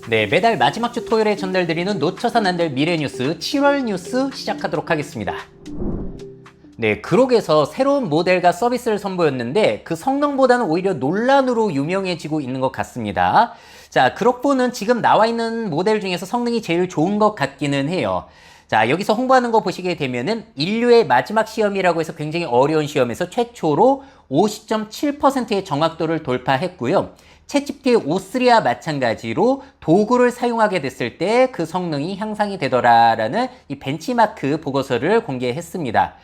네, 매달 마지막 주 토요일에 전달드리는 놓쳐선 안 될 미래 뉴스 7월 뉴스 시작하도록 하겠습니다. 네, 그록에서 새로운 모델과 서비스를 선보였는데 그 성능보다는 오히려 논란으로 유명해지고 있는 것 같습니다. 자, 그록보는 지금 나와 있는 모델 중에서 성능이 제일 좋은 것 같기는 해요. 자, 여기서 홍보하는 거 보시게 되면은 인류의 마지막 시험이라고 해서 굉장히 어려운 시험에서 최초로 50.7%의 정확도를 돌파했고요. 챗GPT의 O3와 마찬가지로 도구를 사용하게 됐을 때 그 성능이 향상이 되더라라는 이 벤치마크 보고서를 공개했습니다.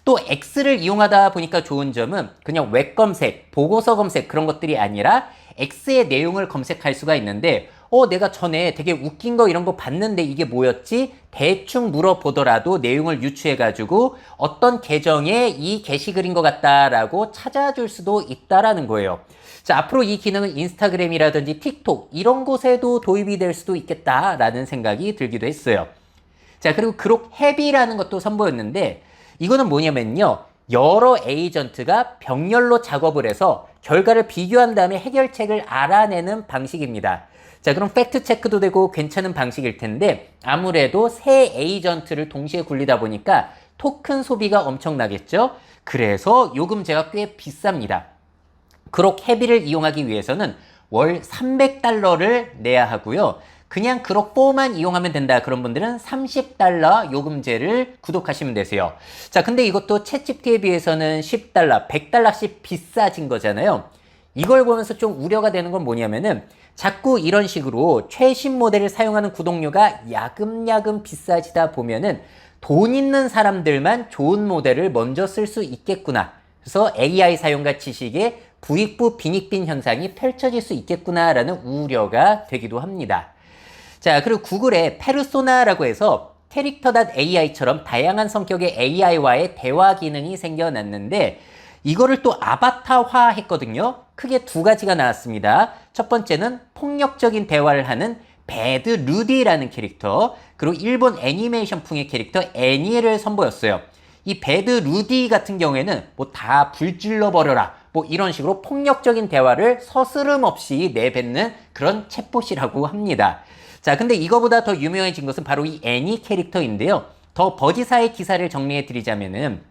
또 X를 이용하다 보니까 좋은 점은 그냥 웹 검색, 보고서 검색 그런 것들이 아니라 X의 내용을 검색할 수가 있는데 내가 전에 되게 웃긴 거 이런 거 봤는데 이게 뭐였지? 대충 물어보더라도 내용을 유추해가지고 어떤 계정에 이 게시글인 것 같다라고 찾아줄 수도 있다라는 거예요. 자, 앞으로 이 기능은 인스타그램이라든지 틱톡 이런 곳에도 도입이 될 수도 있겠다라는 생각이 들기도 했어요. 자, 그리고 그록 헤비라는 것도 선보였는데 이거는 뭐냐면요. 여러 에이전트가 병렬로 작업을 해서 결과를 비교한 다음에 해결책을 알아내는 방식입니다. 자, 그럼 팩트 체크도 되고 괜찮은 방식일 텐데 아무래도 세 에이전트를 동시에 굴리다 보니까 토큰 소비가 엄청나겠죠? 그래서 요금제가 꽤 비쌉니다. 그록 헤비를 이용하기 위해서는 월 300달러를 내야 하고요. 그냥 그록4만 이용하면 된다. 그런 분들은 30달러 요금제를 구독하시면 되세요. 자, 근데 이것도 챗GPT에 비해서는 10달러, 100달러씩 비싸진 거잖아요. 이걸 보면서 좀 우려가 되는 건 뭐냐면은 자꾸 이런 식으로 최신 모델을 사용하는 구독료가 야금야금 비싸지다 보면은 돈 있는 사람들만 좋은 모델을 먼저 쓸 수 있겠구나. 그래서 AI 사용과 지식의 부익부 빈익빈 현상이 펼쳐질 수 있겠구나라는 우려가 되기도 합니다. 자, 그리고 구글의 페르소나라고 해서 캐릭터.ai처럼 다양한 성격의 AI와의 대화 기능이 생겨났는데 이거를 또 아바타화 했거든요. 크게 두 가지가 나왔습니다. 첫 번째는 폭력적인 대화를 하는 배드 루디라는 캐릭터, 그리고 일본 애니메이션풍의 캐릭터 애니를 선보였어요. 이 배드 루디 같은 경우에는 뭐 다 불질러 버려라 뭐 이런 식으로 폭력적인 대화를 서스름 없이 내뱉는 그런 챗봇이라고 합니다. 자, 근데 이거보다 더 유명해진 것은 바로 이 애니 캐릭터인데요. 더 버지사의 기사를 정리해 드리자면은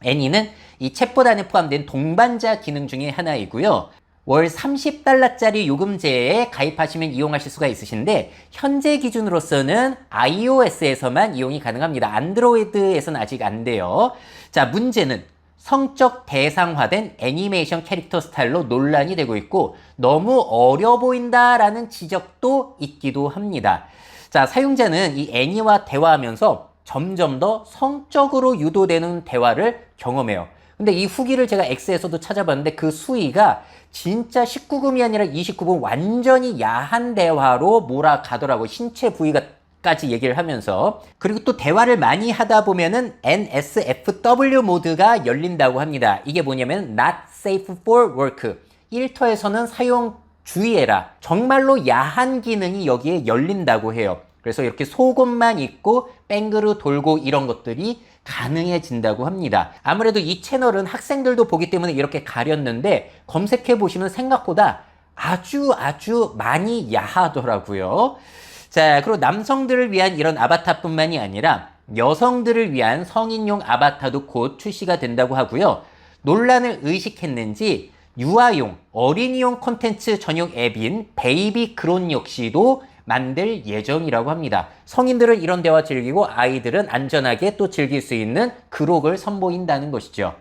애니는 이 챗봇 안에 포함된 동반자 기능 중에 하나이고요. 월 30달러짜리 요금제에 가입하시면 이용하실 수가 있으신데 현재 기준으로서는 iOS에서만 이용이 가능합니다. 안드로이드에서는 아직 안 돼요. 자, 문제는 성적 대상화된 애니메이션 캐릭터 스타일로 논란이 되고 있고 너무 어려 보인다라는 지적도 있기도 합니다. 자, 사용자는 이 애니와 대화하면서 점점 더 성적으로 유도되는 대화를 경험해요. 근데 이 후기를 제가 X에서도 찾아봤는데 그 수위가 진짜 19금이 아니라 29금 완전히 야한 대화로 몰아가더라고요. 신체 부위까지 얘기를 하면서. 그리고 또 대화를 많이 하다 보면은 NSFW 모드가 열린다고 합니다. 이게 뭐냐면 Not Safe for Work. 일터에서는 사용 주의해라. 정말로 야한 기능이 여기에 열린다고 해요. 그래서 이렇게 속옷만 입고 뺑그르 돌고 이런 것들이 가능해진다고 합니다. 아무래도 이 채널은 학생들도 보기 때문에 이렇게 가렸는데 검색해 보시면 생각보다 아주 많이 야하더라고요. 자, 그리고 남성들을 위한 이런 아바타뿐만이 아니라 여성들을 위한 성인용 아바타도 곧 출시가 된다고 하고요. 논란을 의식했는지 유아용, 어린이용 콘텐츠 전용 앱인 베이비 그론 역시도 만들 예정이라고 합니다. 성인들은 이런 대화 즐기고 아이들은 안전하게 또 즐길 수 있는 그록을 선보인다는 것이죠.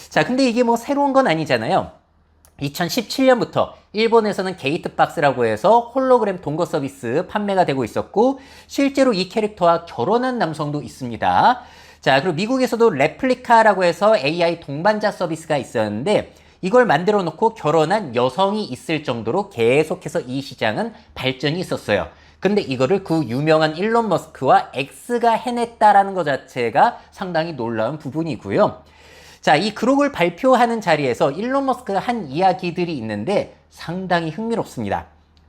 자, 근데 이게 뭐 새로운 건 아니잖아요. 2017년부터 일본에서는 게이트박스라고 해서 홀로그램 동거 서비스 판매가 되고 있었고 실제로 이 캐릭터와 결혼한 남성도 있습니다. 자, 그리고 미국에서도 레플리카라고 해서 AI 동반자 서비스가 있었는데 이걸 만들어 놓고 결혼한 여성이 있을 정도로 계속해서 이 시장은 발전이 있었어요. 근데 이거를 그 유명한 일론 머스크와 X가 해냈다라는 것 자체가 상당히 놀라운 부분이고요. 자, 이 그록을 발표하는 자리에서 일론 머스크가 한 이야기들이 있는데 상당히 흥미롭습니다.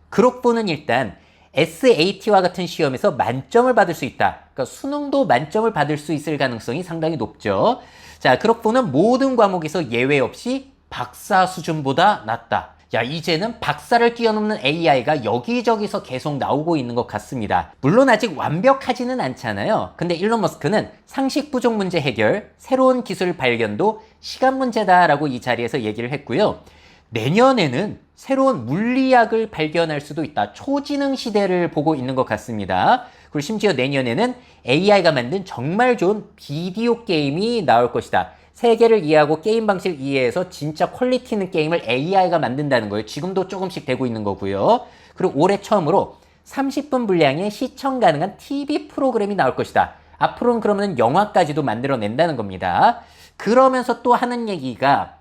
그록보는 일단 SAT와 같은 시험에서 만점을 받을 수 있다. 그러니까 수능도 만점을 받을 수 있을 가능성이 상당히 높죠. 자, 그록보는 모든 과목에서 예외 없이 박사 수준보다 낮다. 야, 이제는 박사를 뛰어넘는 AI가 여기저기서 계속 나오고 있는 것 같습니다. 물론 아직 완벽하지는 않잖아요. 근데 일론 머스크는 상식 부족 문제 해결, 새로운 기술 발견도 시간 문제다라고 이 자리에서 얘기를 했고요. 내년에는 새로운 물리학을 발견할 수도 있다. 초지능 시대를 보고 있는 것 같습니다. 그리고 심지어 내년에는 AI가 만든 정말 좋은 비디오 게임이 나올 것이다. 세계를 이해하고 게임 방식을 이해해서 진짜 퀄리티 있는 게임을 AI가 만든다는 거예요. 지금도 조금씩 되고 있는 거고요. 그리고 올해 처음으로 30분 분량의 시청 가능한 TV 프로그램이 나올 것이다. 앞으로는 그러면 영화까지도 만들어낸다는 겁니다. 그러면서 또 하는 얘기가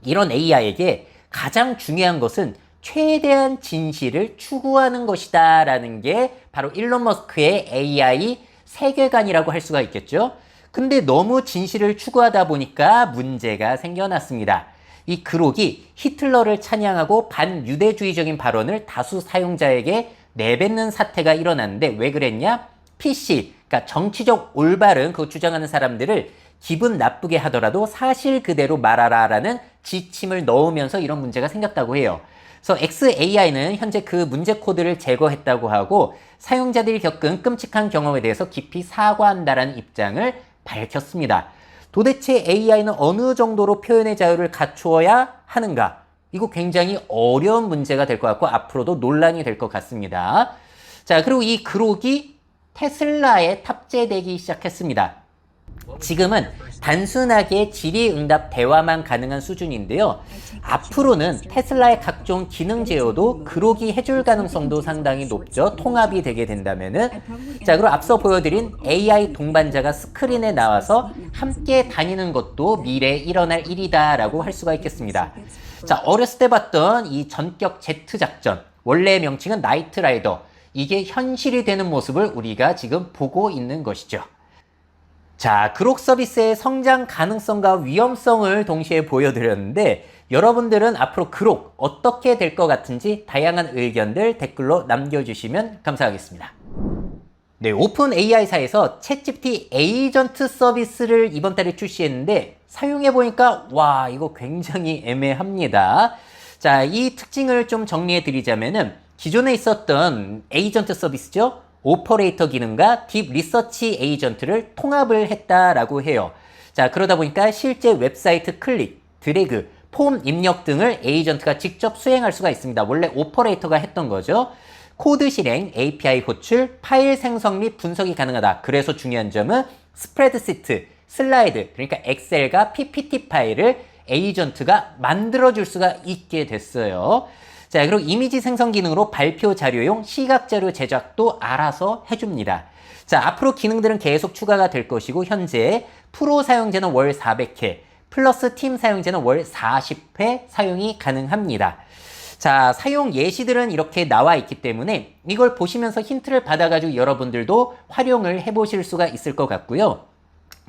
이런 AI에게 가장 중요한 것은 최대한 진실을 추구하는 것이다 라는 게 바로 일론 머스크의 AI 세계관이라고 할 수가 있겠죠. 근데 너무 진실을 추구하다 보니까 문제가 생겨났습니다. 이 그록이 히틀러를 찬양하고 반유대주의적인 발언을 다수 사용자에게 내뱉는 사태가 일어났는데 왜 그랬냐? PC, 그러니까 정치적 올바른 그 주장하는 사람들을 기분 나쁘게 하더라도 사실 그대로 말하라라는 지침을 넣으면서 이런 문제가 생겼다고 해요. 그래서 XAI는 현재 그 문제 코드를 제거했다고 하고 사용자들이 겪은 끔찍한 경험에 대해서 깊이 사과한다라는 입장을 밝혔습니다. 도대체 AI는 어느 정도로 표현의 자유를 갖추어야 하는가? 이거 굉장히 어려운 문제가 될 것 같고 앞으로도 논란이 될 것 같습니다. 자, 그리고 이 그록이 테슬라에 탑재되기 시작했습니다. 지금은 단순하게 질의응답 대화만 가능한 수준인데요. 앞으로는 테슬라의 각종 기능 제어도 그록이 해줄 가능성도 상당히 높죠. 통합이 되게 된다면은. 자, 그리고 앞서 보여드린 AI 동반자가 스크린에 나와서 함께 다니는 것도 미래에 일어날 일이다라고 할 수가 있겠습니다. 자, 어렸을 때 봤던 이 전격 제트 작전, 원래의 명칭은 나이트라이더. 이게 현실이 되는 모습을 우리가 지금 보고 있는 것이죠. 자, 그록 서비스의 성장 가능성과 위험성을 동시에 보여드렸는데 여러분들은 앞으로 그록 어떻게 될 것 같은지 다양한 의견들 댓글로 남겨주시면 감사하겠습니다. 네, 오픈 AI사에서 챗GPT 에이전트 서비스를 이번 달에 출시했는데 사용해보니까 와, 이거 굉장히 애매합니다. 자, 이 특징을 좀 정리해드리자면은 기존에 있었던 에이전트 서비스죠. 오퍼레이터 기능과 딥 리서치 에이전트를 통합을 했다라고 해요. 자, 그러다 보니까 실제 웹사이트 클릭, 드래그, 폼 입력 등을 에이전트가 직접 수행할 수가 있습니다. 원래 오퍼레이터가 했던 거죠. 코드 실행, API 호출, 파일 생성 및 분석이 가능하다. 그래서 중요한 점은 스프레드시트, 슬라이드, 그러니까 엑셀과 PPT 파일을 에이전트가 만들어줄 수가 있게 됐어요. 자, 그리고 이미지 생성 기능으로 발표 자료용 시각 자료 제작도 알아서 해줍니다. 자, 앞으로 기능들은 계속 추가가 될 것이고 현재 프로 사용자는 월 400회, 플러스 팀 사용자는 월 40회 사용이 가능합니다. 자, 사용 예시들은 이렇게 나와 있기 때문에 이걸 보시면서 힌트를 받아가지고 여러분들도 활용을 해보실 수가 있을 것 같고요.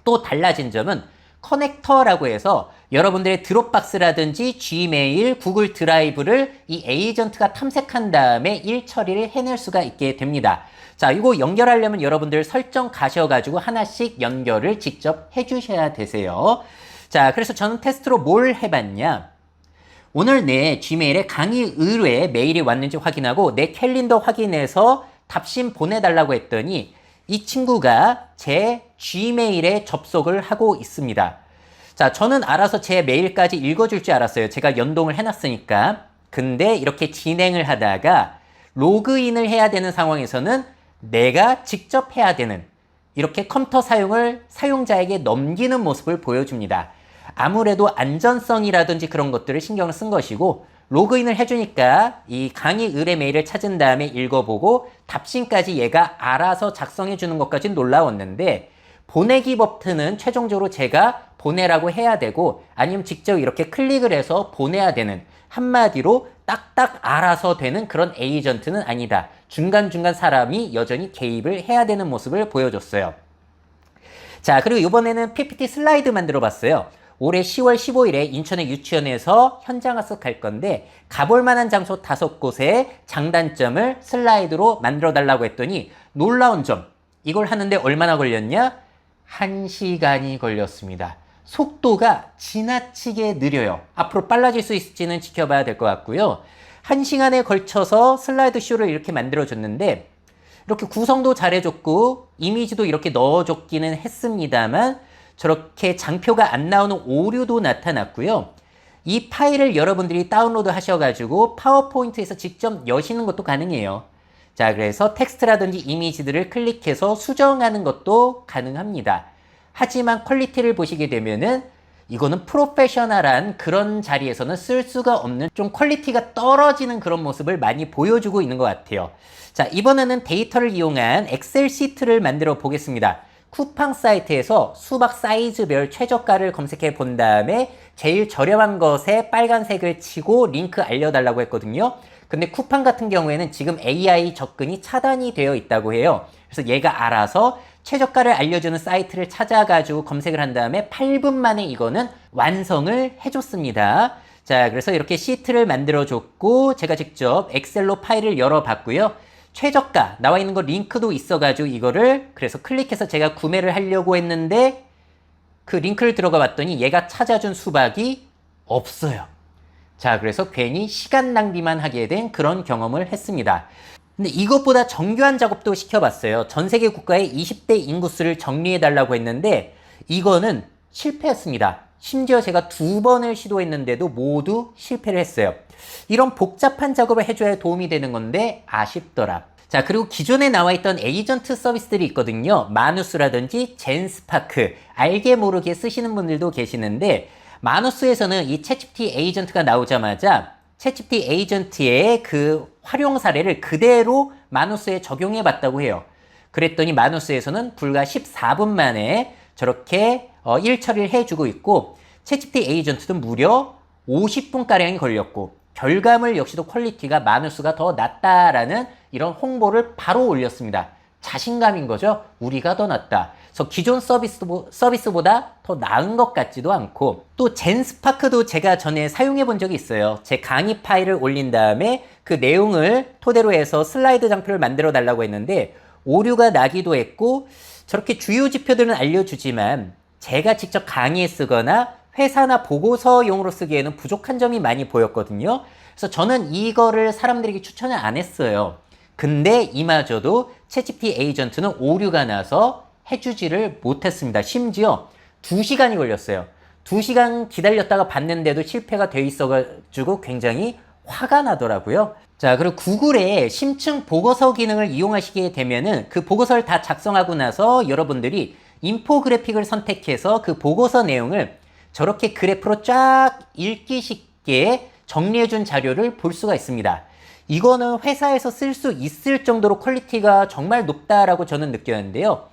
또 달라진 점은 커넥터라고 해서 여러분들의 드롭박스라든지 지메일, 구글 드라이브를 이 에이전트가 탐색한 다음에 일 처리를 해낼 수가 있게 됩니다. 자, 이거 연결하려면 여러분들 설정 가셔가지고 하나씩 연결을 직접 해주셔야 되세요. 자, 그래서 저는 테스트로 뭘 해봤냐? 오늘 내 지메일에 강의 의뢰 메일이 왔는지 확인하고 내 캘린더 확인해서 답신 보내달라고 했더니 이 친구가 제 지메일에 접속을 하고 있습니다. 자, 저는 알아서 제 메일까지 읽어줄 줄 알았어요. 제가 연동을 해놨으니까. 근데 이렇게 진행을 하다가 로그인을 해야 되는 상황에서는 내가 직접 해야 되는 이렇게 컴퓨터 사용을 사용자에게 넘기는 모습을 보여줍니다. 아무래도 안전성이라든지 그런 것들을 신경을 쓴 것이고 로그인을 해주니까 이 강의 의뢰 메일을 찾은 다음에 읽어보고 답신까지 얘가 알아서 작성해주는 것까지 놀라웠는데 보내기 버튼은 최종적으로 제가 보내라고 해야 되고 아니면 직접 이렇게 클릭을 해서 보내야 되는 한마디로 딱딱 알아서 되는 그런 에이전트는 아니다. 중간중간 사람이 여전히 개입을 해야 되는 모습을 보여줬어요. 자, 그리고 이번에는 PPT 슬라이드 만들어 봤어요. 올해 10월 15일에 인천의 유치원에서 현장 학습 갈 건데 가볼 만한 장소 5곳의 장단점을 슬라이드로 만들어 달라고 했더니 놀라운 점, 이걸 하는데 얼마나 걸렸냐? 1시간이 걸렸습니다. 속도가 지나치게 느려요. 앞으로 빨라질 수 있을지는 지켜봐야 될 것 같고요. 1시간에 걸쳐서 슬라이드 쇼를 이렇게 만들어줬는데 이렇게 구성도 잘해줬고 이미지도 이렇게 넣어줬기는 했습니다만 저렇게 장표가 안 나오는 오류도 나타났고요. 이 파일을 여러분들이 다운로드 하셔가지고 파워포인트에서 직접 여시는 것도 가능해요. 자, 그래서 텍스트라든지 이미지들을 클릭해서 수정하는 것도 가능합니다. 하지만 퀄리티를 보시게 되면은 이거는 프로페셔널한 그런 자리에서는 쓸 수가 없는 좀 퀄리티가 떨어지는 그런 모습을 많이 보여주고 있는 것 같아요. 자, 이번에는 데이터를 이용한 엑셀 시트를 만들어 보겠습니다. 쿠팡 사이트에서 수박 사이즈별 최저가를 검색해 본 다음에 제일 저렴한 것에 빨간색을 치고 링크 알려달라고 했거든요. 근데 쿠팡 같은 경우에는 지금 AI 접근이 차단이 되어 있다고 해요. 그래서 얘가 알아서 최저가를 알려주는 사이트를 찾아가지고 검색을 한 다음에 8분 만에 이거는 완성을 해줬습니다. 자, 그래서 이렇게 시트를 만들어줬고 제가 직접 엑셀로 파일을 열어봤고요. 최저가 나와 있는 거 링크도 있어가지고 이거를 그래서 클릭해서 제가 구매를 하려고 했는데 그 링크를 들어가 봤더니 얘가 찾아준 수박이 없어요. 자, 그래서 괜히 시간 낭비만 하게 된 그런 경험을 했습니다. 근데 이것보다 정교한 작업도 시켜봤어요. 전 세계 국가의 20대 인구수를 정리해달라고 했는데 이거는 실패했습니다. 심지어 제가 2번을 시도했는데도 모두 실패를 했어요. 이런 복잡한 작업을 해줘야 도움이 되는 건데 아쉽더라. 자, 그리고 기존에 나와 있던 에이전트 서비스들이 있거든요. 마누스라든지 젠스파크, 알게 모르게 쓰시는 분들도 계시는데 마누스에서는 이 챗GPT 에이전트가 나오자마자 챗GPT 에이전트의 그 활용 사례를 그대로 마누스에 적용해 봤다고 해요. 그랬더니 마누스에서는 불과 14분 만에 저렇게 일 처리를 해주고 있고 챗GPT 에이전트는 무려 50분가량이 걸렸고 결과물 역시도 퀄리티가 마누스가 더 낫다라는 이런 홍보를 바로 올렸습니다. 자신감인 거죠. 우리가 더 낫다. 그래서 기존 서비스보다 더 나은 것 같지도 않고 또 젠스파크도 제가 전에 사용해 본 적이 있어요. 제 강의 파일을 올린 다음에 그 내용을 토대로 해서 슬라이드 장표를 만들어 달라고 했는데 오류가 나기도 했고 저렇게 주요 지표들은 알려주지만 제가 직접 강의에 쓰거나 회사나 보고서용으로 쓰기에는 부족한 점이 많이 보였거든요. 그래서 저는 이거를 사람들에게 추천을 안 했어요. 근데 이마저도 챗GPT 에이전트는 오류가 나서 해주지를 못했습니다. 심지어 2시간이 걸렸어요. 2시간 기다렸다가 봤는데도 실패가 돼 있어가지고 굉장히 화가 나더라고요. 자, 그리고 구글의 심층 보고서 기능을 이용하시게 되면은 그 보고서를 다 작성하고 나서 여러분들이 인포그래픽을 선택해서 그 보고서 내용을 저렇게 그래프로 쫙 읽기 쉽게 정리해준 자료를 볼 수가 있습니다. 이거는 회사에서 쓸 수 있을 정도로 퀄리티가 정말 높다라고 저는 느꼈는데요.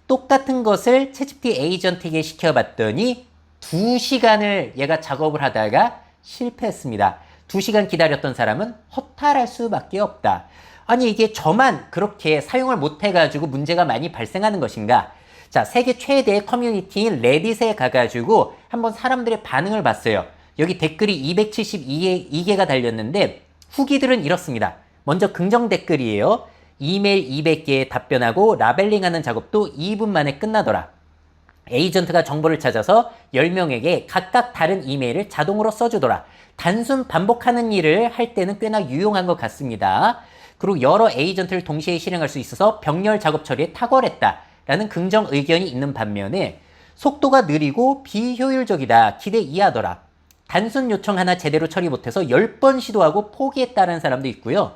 똑같은 것을 챗GPT 에이전트에게 시켜봤더니 2시간을 얘가 작업을 하다가 실패했습니다. 2시간 기다렸던 사람은 허탈할 수밖에 없다. 아니 이게 저만 그렇게 사용을 못해가지고 문제가 많이 발생하는 것인가? 자, 세계 최대의 커뮤니티인 레딧에 가가지고 한번 사람들의 반응을 봤어요. 여기 댓글이 272개가 달렸는데 후기들은 이렇습니다. 먼저 긍정 댓글이에요. 이메일 200개에 답변하고 라벨링하는 작업도 2분 만에 끝나더라. 에이전트가 정보를 찾아서 10명에게 각각 다른 이메일을 자동으로 써주더라. 단순 반복하는 일을 할 때는 꽤나 유용한 것 같습니다. 그리고 여러 에이전트를 동시에 실행할 수 있어서 병렬 작업 처리에 탁월했다. 라는 긍정 의견이 있는 반면에 속도가 느리고 비효율적이다. 기대 이하더라. 단순 요청 하나 제대로 처리 못해서 10번 시도하고 포기했다는 사람도 있고요.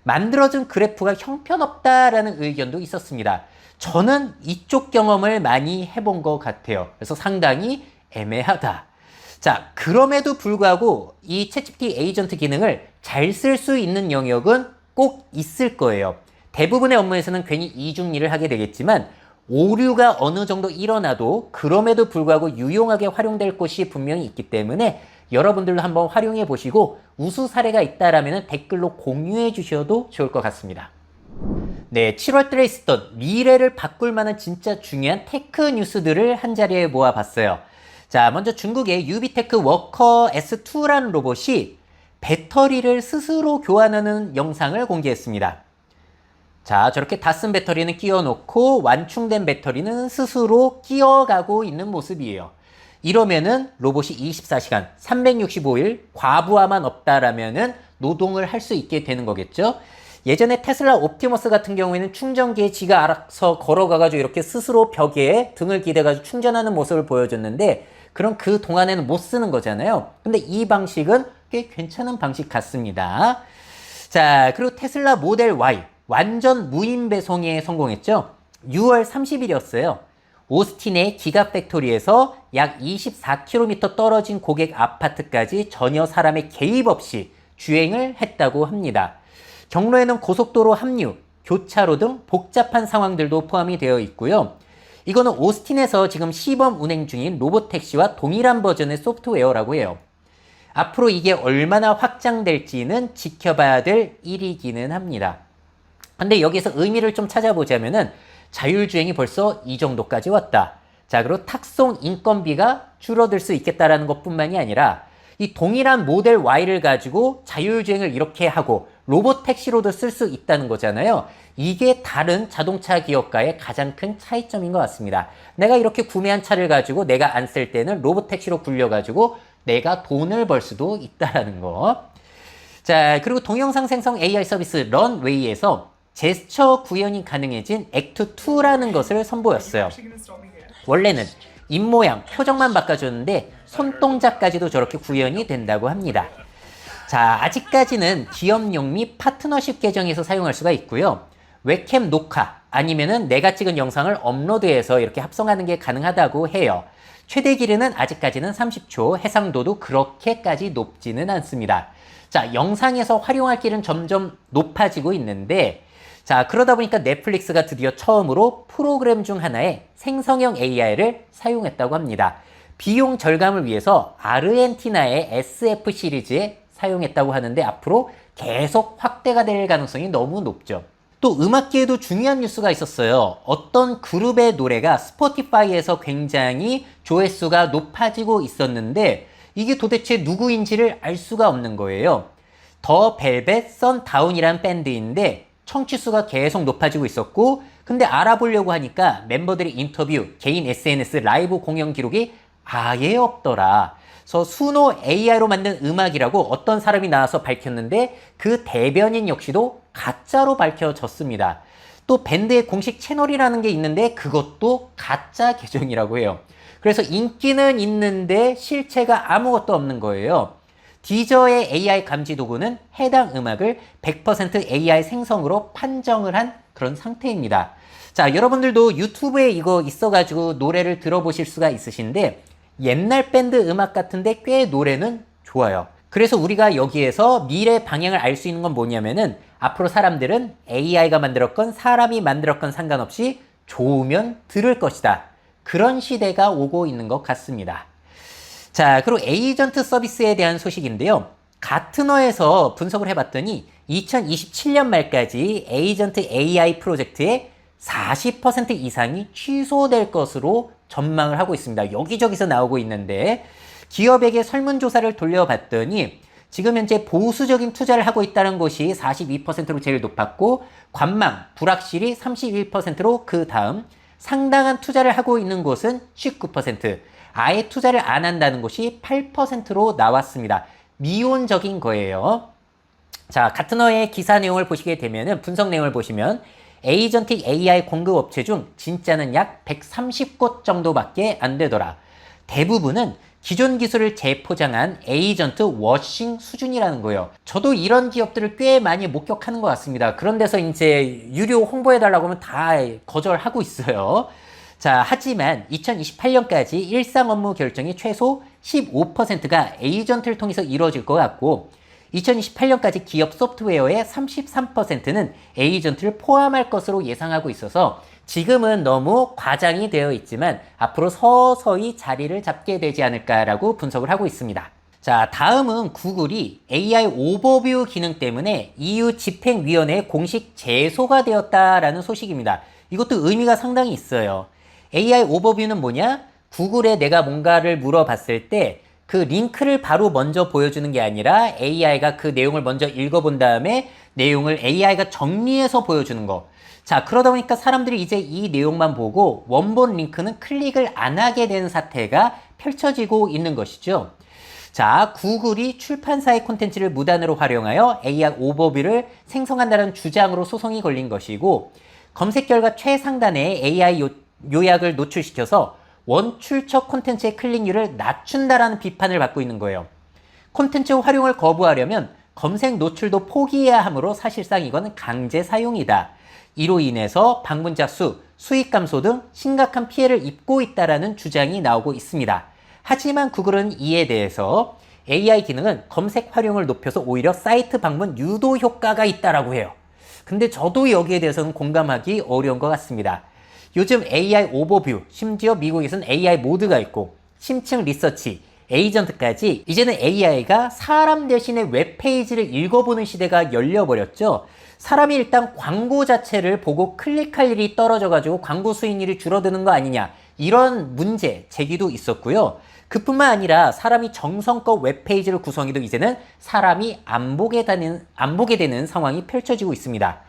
만들어진 그래프가 형편없다라는 의견도 있었습니다. 저는 이쪽 경험을 많이 해본 것 같아요. 그래서 상당히 애매하다. 자, 그럼에도 불구하고 이 챗GPT 에이전트 기능을 잘 쓸 수 있는 영역은 꼭 있을 거예요. 대부분의 업무에서는 괜히 이중일을 하게 되겠지만 오류가 어느 정도 일어나도 그럼에도 불구하고 유용하게 활용될 곳이 분명히 있기 때문에 여러분들도 한번 활용해 보시고 우수 사례가 있다라면 댓글로 공유해 주셔도 좋을 것 같습니다. 네, 7월달에 있었던 미래를 바꿀 만한 진짜 중요한 테크 뉴스들을 한자리에 모아봤어요. 자, 먼저 중국의 유비테크 워커 S2라는 로봇이 배터리를 스스로 교환하는 영상을 공개했습니다. 자, 저렇게 다 쓴 배터리는 끼워 놓고 완충된 배터리는 스스로 끼어가고 있는 모습이에요. 이러면은 로봇이 24시간, 365일 과부하만 없다라면은 노동을 할 수 있게 되는 거겠죠. 예전에 테슬라 옵티머스 같은 경우에는 충전기에 지가 알아서 걸어가가지고 이렇게 스스로 벽에 등을 기대가지고 충전하는 모습을 보여줬는데 그럼 그 동안에는 못 쓰는 거잖아요. 근데 이 방식은 꽤 괜찮은 방식 같습니다. 자, 그리고 테슬라 모델 Y 완전 무인 배송에 성공했죠. 6월 30일이었어요. 오스틴의 기가팩토리에서 약 24km 떨어진 고객 아파트까지 전혀 사람의 개입 없이 주행을 했다고 합니다. 경로에는 고속도로 합류, 교차로 등 복잡한 상황들도 포함이 되어 있고요. 이거는 오스틴에서 지금 시범 운행 중인 로봇택시와 동일한 버전의 소프트웨어라고 해요. 앞으로 이게 얼마나 확장될지는 지켜봐야 될 일이기는 합니다. 근데 여기서 의미를 좀 찾아보자면은 자율주행이 벌써 이 정도까지 왔다. 자, 그리고 탁송 인건비가 줄어들 수 있겠다라는 것뿐만이 아니라 이 동일한 모델 Y를 가지고 자율주행을 이렇게 하고 로봇 택시로도 쓸 수 있다는 거잖아요. 이게 다른 자동차 기업과의 가장 큰 차이점인 것 같습니다. 내가 이렇게 구매한 차를 가지고 내가 안 쓸 때는 로봇 택시로 굴려가지고 내가 돈을 벌 수도 있다라는 거. 자, 그리고 동영상 생성 AI 서비스 런웨이에서 제스처 구현이 가능해진 액트2라는 것을 선보였어요. 원래는 입모양, 표정만 바꿔줬는데 손동작까지도 저렇게 구현이 된다고 합니다. 자, 아직까지는 기업용 및 파트너십 계정에서 사용할 수가 있고요. 웹캠 녹화 아니면은 내가 찍은 영상을 업로드해서 이렇게 합성하는 게 가능하다고 해요. 최대 길이는 아직까지는 30초, 해상도도 그렇게까지 높지는 않습니다. 자, 영상에서 활용할 길은 점점 높아지고 있는데 자, 그러다 보니까 넷플릭스가 드디어 처음으로 프로그램 중 하나에 생성형 AI를 사용했다고 합니다. 비용 절감을 위해서 아르헨티나의 SF 시리즈에 사용했다고 하는데 앞으로 계속 확대가 될 가능성이 너무 높죠. 또 음악계에도 중요한 뉴스가 있었어요. 어떤 그룹의 노래가 스포티파이에서 굉장히 조회수가 높아지고 있었는데 이게 도대체 누구인지를 알 수가 없는 거예요. 더 벨벳 선다운이라는 밴드인데 청취수가 계속 높아지고 있었고 근데 알아보려고 하니까 멤버들의 인터뷰, 개인 SNS, 라이브 공연 기록이 아예 없더라. 그래서 수노 AI로 만든 음악이라고 어떤 사람이 나와서 밝혔는데 그 대변인 역시도 가짜로 밝혀졌습니다. 또 밴드의 공식 채널이라는 게 있는데 그것도 가짜 계정이라고 해요. 그래서 인기는 있는데 실체가 아무것도 없는 거예요. 디저의 AI 감지 도구는 해당 음악을 100% AI 생성으로 판정을 한 그런 상태입니다. 자, 여러분들도 유튜브에 이거 있어가지고 노래를 들어보실 수가 있으신데 옛날 밴드 음악 같은데 꽤 노래는 좋아요. 그래서 우리가 여기에서 미래 방향을 알 수 있는 건 뭐냐면은 앞으로 사람들은 AI가 만들었건 사람이 만들었건 상관없이 좋으면 들을 것이다. 그런 시대가 오고 있는 것 같습니다. 자, 그리고 에이전트 서비스에 대한 소식인데요. 가트너에서 분석을 해봤더니 2027년 말까지 에이전트 AI 프로젝트의 40% 이상이 취소될 것으로 전망을 하고 있습니다. 여기저기서 나오고 있는데 기업에게 설문조사를 돌려봤더니 지금 현재 보수적인 투자를 하고 있다는 것이 42%로 제일 높았고 관망, 불확실이 31%로 그 다음 상당한 투자를 하고 있는 곳은 19%, 아예 투자를 안 한다는 곳이 8%로 나왔습니다. 미온적인 거예요. 자, 가트너의 기사 내용을 보시게 되면은 분석 내용을 보시면 에이전틱 AI 공급업체 중 진짜는 약 130곳 정도밖에 안 되더라. 대부분은 기존 기술을 재포장한 에이전트 워싱 수준이라는 거예요. 저도 이런 기업들을 꽤 많이 목격하는 것 같습니다. 그런 데서 이제 유료 홍보해달라고 하면 다 거절하고 있어요. 자, 하지만 2028년까지 일상 업무 결정이 최소 15%가 에이전트를 통해서 이루어질 것 같고 2028년까지 기업 소프트웨어의 33%는 에이전트를 포함할 것으로 예상하고 있어서 지금은 너무 과장이 되어 있지만 앞으로 서서히 자리를 잡게 되지 않을까라고 분석을 하고 있습니다. 자, 다음은 구글이 AI 오버뷰 기능 때문에 EU 집행위원회에 공식 제소가 되었다라는 소식입니다. 이것도 의미가 상당히 있어요. AI 오버뷰는 뭐냐? 구글에 내가 뭔가를 물어봤을 때 그 링크를 바로 먼저 보여주는 게 아니라 AI가 그 내용을 먼저 읽어본 다음에 내용을 AI가 정리해서 보여주는 거. 자, 그러다 보니까 사람들이 이제 이 내용만 보고 원본 링크는 클릭을 안 하게 되는 사태가 펼쳐지고 있는 것이죠. 자, 구글이 출판사의 콘텐츠를 무단으로 활용하여 AI 오버뷰를 생성한다는 주장으로 소송이 걸린 것이고, 검색 결과 최상단에 AI 요약을 노출시켜서 원출처 콘텐츠의 클릭률을 낮춘다라는 비판을 받고 있는 거예요. 콘텐츠 활용을 거부하려면 검색 노출도 포기해야 하므로 사실상 이건 강제 사용이다. 이로 인해서 방문자 수, 수익 감소 등 심각한 피해를 입고 있다라는 주장이 나오고 있습니다. 하지만 구글은 이에 대해서 AI 기능은 검색 활용을 높여서 오히려 사이트 방문 유도 효과가 있다라고 해요. 근데 저도 여기에 대해서는 공감하기 어려운 것 같습니다. 요즘 AI 오버뷰, 심지어 미국에서는 AI 모드가 있고 심층 리서치, 에이전트까지 이제는 AI가 사람 대신에 웹페이지를 읽어보는 시대가 열려버렸죠. 사람이 일단 광고 자체를 보고 클릭할 일이 떨어져가지고 광고 수익률이 줄어드는 거 아니냐, 이런 문제 제기도 있었고요. 그뿐만 아니라 사람이 정성껏 웹페이지를 구성해도 이제는 사람이 안 보게 되는 상황이 펼쳐지고 있습니다.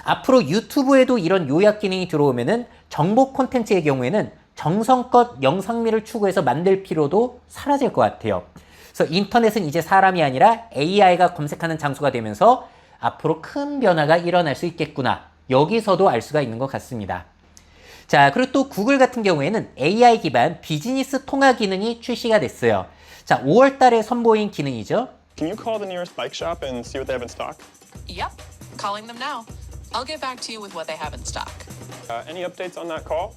앞으로 유튜브에도 이런 요약 기능이 들어오면은 정보 콘텐츠의 경우에는 정성껏 영상미를 추구해서 만들 필요도 사라질 것 같아요. 그래서 인터넷은 이제 사람이 아니라 AI가 검색하는 장소가 되면서 앞으로 큰 변화가 일어날 수 있겠구나. 여기서도 알 수가 있는 것 같습니다. 자, 그리고 또 구글 같은 경우에는 AI 기반 비즈니스 통화 기능이 출시가 됐어요. 자, 5월 달에 선보인 기능이죠. Can you call the nearest bike shop and see what they have in stock? Yep, calling them now. I'll get back to you with what they have in stock. Any updates on that call?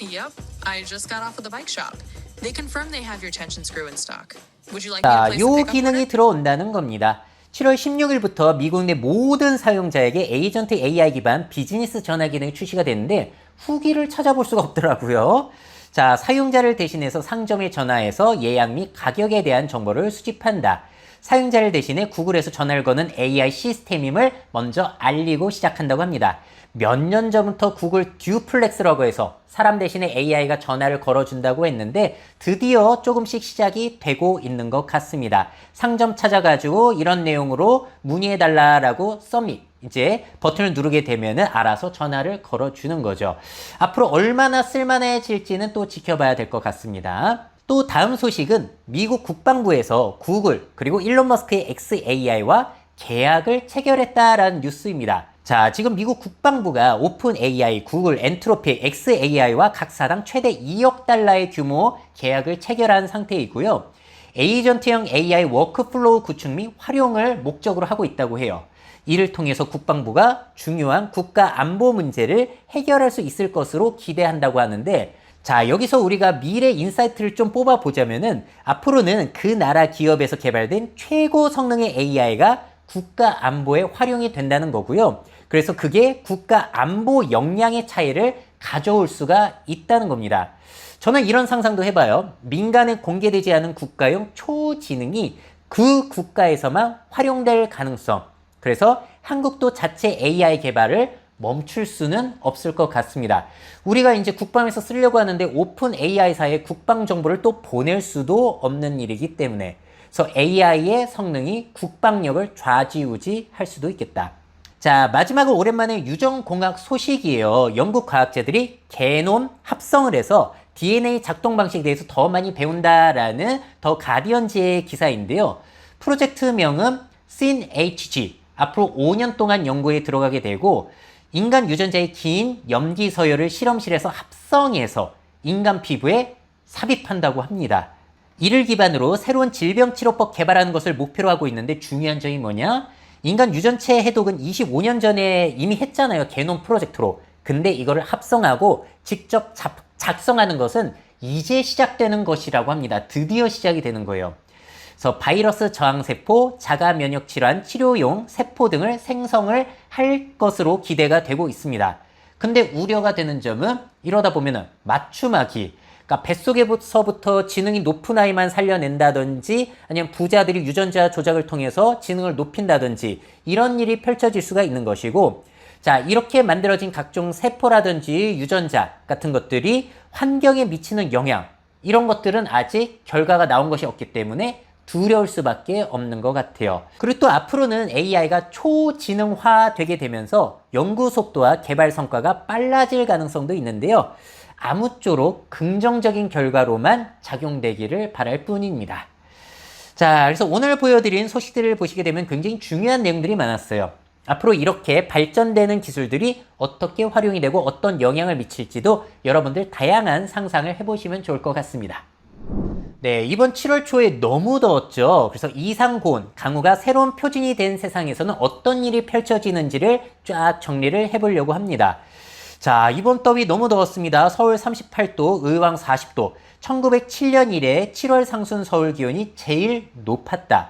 Yep, I just got off with the bike shop. They confirmed they have your tension screw in stock. Would you like me to 자, place a 요 pickup 기능이 order? 들어온다는 겁니다. 7월 16일부터 미국 내 모든 사용자에게 에이전트 AI 기반 비즈니스 전화 기능이 출시가 됐는데 후기를 찾아볼 수가 없더라고요. 자, 사용자를 대신해서 상점에 전화해서 예약 및 가격에 대한 정보를 수집한다. 사용자를 대신해 구글에서 전화를 거는 AI 시스템임을 먼저 알리고 시작한다고 합니다. 몇 년 전부터 구글 듀플렉스라고 해서 사람 대신에 AI가 전화를 걸어준다고 했는데 드디어 조금씩 시작이 되고 있는 것 같습니다. 상점 찾아가지고 이런 내용으로 문의해달라라고 서밋, 이제 버튼을 누르게 되면은 알아서 전화를 걸어주는 거죠. 앞으로 얼마나 쓸만해질지는 또 지켜봐야 될 것 같습니다. 또 다음 소식은 미국 국방부에서 구글 그리고 일론 머스크의 XAI와 계약을 체결했다라는 뉴스입니다. 자, 지금 미국 국방부가 오픈 AI, 구글, 엔트로피, XAI와 각 사당 최대 2억 달러의 규모 계약을 체결한 상태이고요. 에이전트형 AI 워크플로우 구축 및 활용을 목적으로 하고 있다고 해요. 이를 통해서 국방부가 중요한 국가 안보 문제를 해결할 수 있을 것으로 기대한다고 하는데, 자, 여기서 우리가 미래 인사이트를 좀 뽑아보자면은 앞으로는 그 나라 기업에서 개발된 최고 성능의 AI가 국가 안보에 활용이 된다는 거고요. 그래서 그게 국가 안보 역량의 차이를 가져올 수가 있다는 겁니다. 저는 이런 상상도 해봐요. 민간에 공개되지 않은 국가용 초지능이 그 국가에서만 활용될 가능성. 그래서 한국도 자체 AI 개발을 멈출 수는 없을 것 같습니다. 우리가 이제 국방에서 쓰려고 하는데 오픈 AI사에 국방 정보를 또 보낼 수도 없는 일이기 때문에, 그래서 AI의 성능이 국방력을 좌지우지할 수도 있겠다. 자, 마지막으로 오랜만에 유전공학 소식이에요. 영국 과학자들이 게놈 합성을 해서 DNA 작동 방식에 대해서 더 많이 배운다라는 더 가디언지의 기사인데요. 프로젝트명은 SynHG. 앞으로 5년 동안 연구에 들어가게 되고 인간 유전자의 긴 염기 서열을 실험실에서 합성해서 인간 피부에 삽입한다고 합니다. 이를 기반으로 새로운 질병치료법 개발하는 것을 목표로 하고 있는데 중요한 점이 뭐냐? 인간 유전체 해독은 25년 전에 이미 했잖아요. 게놈 프로젝트로. 근데 이거를 합성하고 직접 작성하는 것은 이제 시작되는 것이라고 합니다. 드디어 시작이 되는 거예요. 그래서 바이러스 저항세포, 자가면역질환, 치료용 세포 등을 생성을 할 것으로 기대가 되고 있습니다. 근데 우려가 되는 점은 이러다 보면은 맞춤하기, 그러니까 뱃속에서부터 지능이 높은 아이만 살려낸다든지 아니면 부자들이 유전자 조작을 통해서 지능을 높인다든지 이런 일이 펼쳐질 수가 있는 것이고, 자, 이렇게 만들어진 각종 세포라든지 유전자 같은 것들이 환경에 미치는 영향, 이런 것들은 아직 결과가 나온 것이 없기 때문에 두려울 수밖에 없는 것 같아요. 그리고 또 앞으로는 AI가 초지능화 되게 되면서 연구 속도와 개발 성과가 빨라질 가능성도 있는데요. 아무쪼록 긍정적인 결과로만 작용되기를 바랄 뿐입니다. 자, 그래서 오늘 보여드린 소식들을 보시게 되면 굉장히 중요한 내용들이 많았어요. 앞으로 이렇게 발전되는 기술들이 어떻게 활용이 되고 어떤 영향을 미칠지도 여러분들 다양한 상상을 해보시면 좋을 것 같습니다. 네, 이번 7월 초에 너무 더웠죠. 그래서 이상고온, 강우가 새로운 표준이 된 세상에서는 어떤 일이 펼쳐지는지를 쫙 정리를 해보려고 합니다. 자, 이번 더위 너무 더웠습니다. 서울 38도, 의왕 40도. 1907년 이래 7월 상순 서울 기온이 제일 높았다.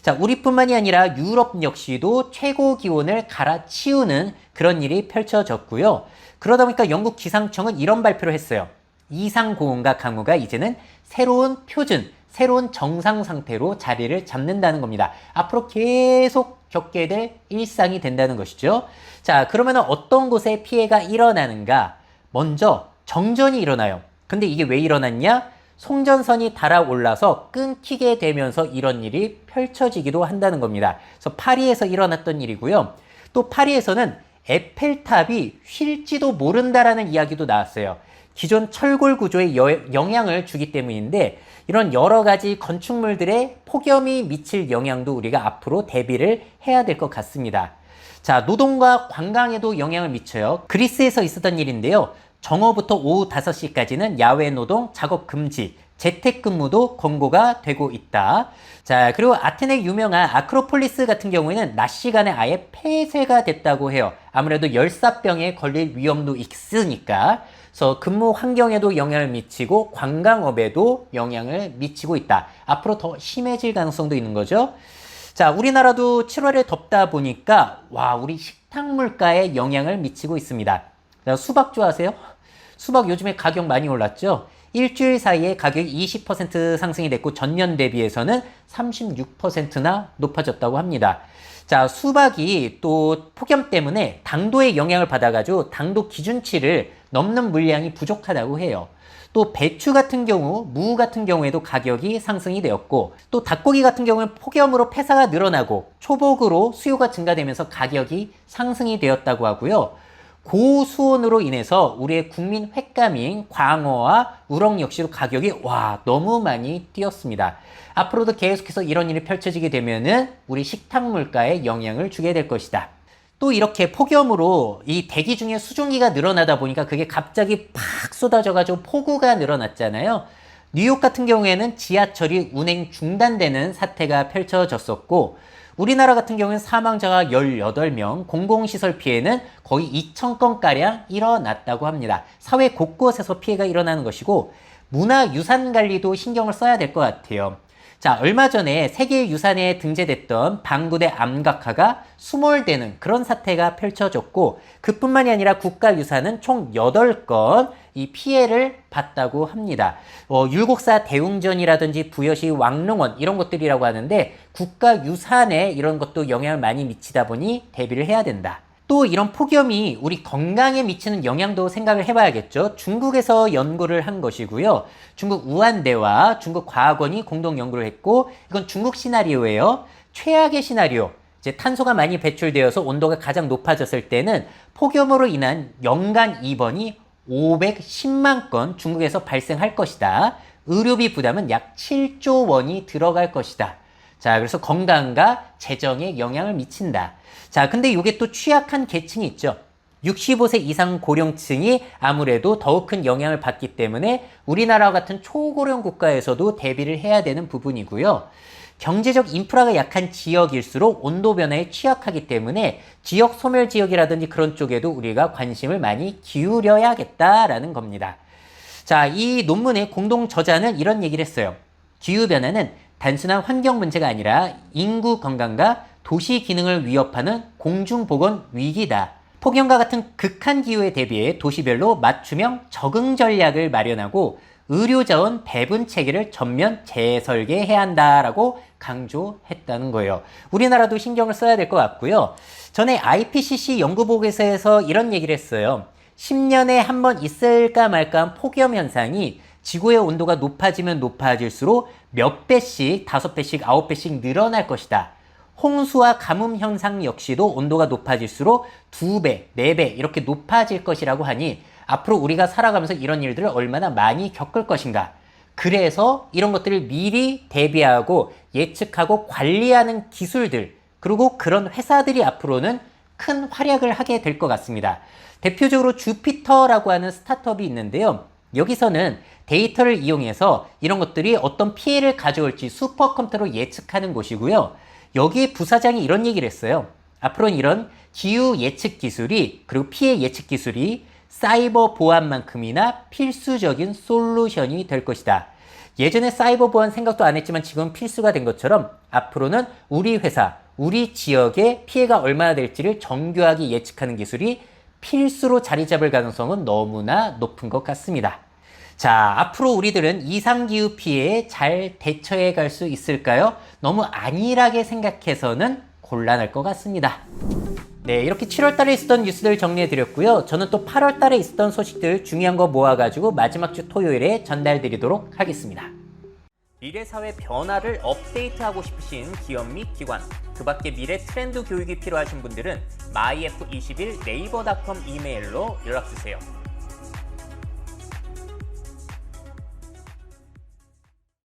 자, 우리뿐만이 아니라 유럽 역시도 최고 기온을 갈아치우는 그런 일이 펼쳐졌고요. 그러다 보니까 영국 기상청은 이런 발표를 했어요. 이상 고온과 강우가 이제는 새로운 표준, 새로운 정상 상태로 자리를 잡는다는 겁니다. 앞으로 계속 겪게 될 일상이 된다는 것이죠. 자, 그러면 어떤 곳에 피해가 일어나는가? 먼저 정전이 일어나요. 근데 이게 왜 일어났냐? 송전선이 달아올라서 끊기게 되면서 이런 일이 펼쳐지기도 한다는 겁니다. 그래서 파리에서 일어났던 일이고요. 또 파리에서는 에펠탑이 휠지도 모른다라는 이야기도 나왔어요. 기존 철골 구조에 영향을 주기 때문인데 이런 여러 가지 건축물들의 폭염이 미칠 영향도 우리가 앞으로 대비를 해야 될 것 같습니다. 자, 노동과 관광에도 영향을 미쳐요. 그리스에서 있었던 일인데요. 정오부터 오후 5시까지는 야외 노동, 작업 금지, 재택근무도 권고가 되고 있다. 자, 그리고 아테네 유명한 아크로폴리스 같은 경우에는 낮 시간에 아예 폐쇄가 됐다고 해요. 아무래도 열사병에 걸릴 위험도 있으니까. 그래서 근무 환경에도 영향을 미치고 관광업에도 영향을 미치고 있다. 앞으로 더 심해질 가능성도 있는 거죠. 자, 우리나라도 7월에 덥다 보니까 우리 식탁 물가에 영향을 미치고 있습니다. 수박 좋아하세요? 수박 요즘에 가격 많이 올랐죠? 일주일 사이에 가격이 20% 상승이 됐고 전년 대비해서는 36%나 높아졌다고 합니다. 자, 수박이 또 폭염 때문에 당도에 영향을 받아가지고 당도 기준치를 넘는 물량이 부족하다고 해요. 또 배추 같은 경우, 무 같은 경우에도 가격이 상승이 되었고 또 닭고기 같은 경우는 폭염으로 폐사가 늘어나고 초복으로 수요가 증가되면서 가격이 상승이 되었다고 하고요. 고수온으로 인해서 우리의 국민 횟감인 광어와 우럭 역시도 가격이 너무 많이 뛰었습니다. 앞으로도 계속해서 이런 일이 펼쳐지게 되면은 우리 식탁 물가에 영향을 주게 될 것이다. 또 이렇게 폭염으로 이 대기 중에 수증기가 늘어나다 보니까 그게 갑자기 팍 쏟아져가지고 폭우가 늘어났잖아요. 뉴욕 같은 경우에는 지하철이 운행 중단되는 사태가 펼쳐졌었고 우리나라 같은 경우는 사망자가 18명, 공공시설 피해는 거의 2,000건가량 일어났다고 합니다. 사회 곳곳에서 피해가 일어나는 것이고 문화유산 관리도 신경을 써야 될 것 같아요. 자, 얼마 전에 세계유산에 등재됐던 방구대 암각화가 수몰되는 그런 사태가 펼쳐졌고 그뿐만이 아니라 국가유산은 총 8건 이 피해를 봤다고 합니다. 율곡사 대웅전이라든지 부여시 왕릉원 이런 것들이라고 하는데 국가유산에 이런 것도 영향을 많이 미치다 보니 대비를 해야 된다. 또 이런 폭염이 우리 건강에 미치는 영향도 생각을 해봐야겠죠. 중국에서 연구를 한 것이고요. 중국 우한대와 중국 과학원이 공동 연구를 했고 이건 중국 시나리오예요. 최악의 시나리오. 이제 탄소가 많이 배출되어서 온도가 가장 높아졌을 때는 폭염으로 인한 연간 입원이 510만 건 중국에서 발생할 것이다. 의료비 부담은 약 7조 원이 들어갈 것이다. 자, 그래서 건강과 재정에 영향을 미친다. 자, 근데 이게 또 취약한 계층이 있죠. 65세 이상 고령층이 아무래도 더욱 큰 영향을 받기 때문에 우리나라와 같은 초고령 국가에서도 대비를 해야 되는 부분이고요. 경제적 인프라가 약한 지역일수록 온도 변화에 취약하기 때문에 지역 소멸 지역이라든지 그런 쪽에도 우리가 관심을 많이 기울여야겠다라는 겁니다. 자, 이 논문의 공동 저자는 이런 얘기를 했어요. 기후변화는 단순한 환경 문제가 아니라 인구 건강과 도시 기능을 위협하는 공중보건 위기다. 폭염과 같은 극한 기후에 대비해 도시별로 맞춤형 적응 전략을 마련하고 의료자원 배분 체계를 전면 재설계해야 한다라고 강조했다는 거예요. 우리나라도 신경을 써야 될 것 같고요. 전에 IPCC 연구보고서에서 이런 얘기를 했어요. 10년에 한 번 있을까 말까한 폭염 현상이 지구의 온도가 높아지면 높아질수록 몇 배씩, 5배씩, 9배씩 늘어날 것이다. 홍수와 가뭄 현상 역시도 온도가 높아질수록 2배, 4배 이렇게 높아질 것이라고 하니 앞으로 우리가 살아가면서 이런 일들을 얼마나 많이 겪을 것인가. 그래서 이런 것들을 미리 대비하고 예측하고 관리하는 기술들, 그리고 그런 회사들이 앞으로는 큰 활약을 하게 될 것 같습니다. 대표적으로 주피터라고 하는 스타트업이 있는데요. 여기서는 데이터를 이용해서 이런 것들이 어떤 피해를 가져올지 슈퍼컴퓨터로 예측하는 곳이고요. 여기 부사장이 이런 얘기를 했어요. 앞으로는 이런 기후 예측 기술이, 그리고 피해 예측 기술이 사이버 보안만큼이나 필수적인 솔루션이 될 것이다. 예전에 사이버 보안 생각도 안 했지만 지금 필수가 된 것처럼 앞으로는 우리 회사, 우리 지역에 피해가 얼마나 될지를 정교하게 예측하는 기술이 필수로 자리 잡을 가능성은 너무나 높은 것 같습니다. 자, 앞으로 우리들은 이상기후 피해에 잘 대처해 갈 수 있을까요? 너무 안일하게 생각해서는 곤란할 것 같습니다. 네, 이렇게 7월 달에 있었던 뉴스들 정리해 드렸고요. 저는 또 8월 달에 있었던 소식들 중요한 거 모아가지고 마지막 주 토요일에 전달 드리도록 하겠습니다. 미래 사회 변화를 업데이트하고 싶으신 기업 및 기관, 그 밖에 미래 트렌드 교육이 필요하신 분들은 myf21 네이버닷컴 이메일로 연락주세요.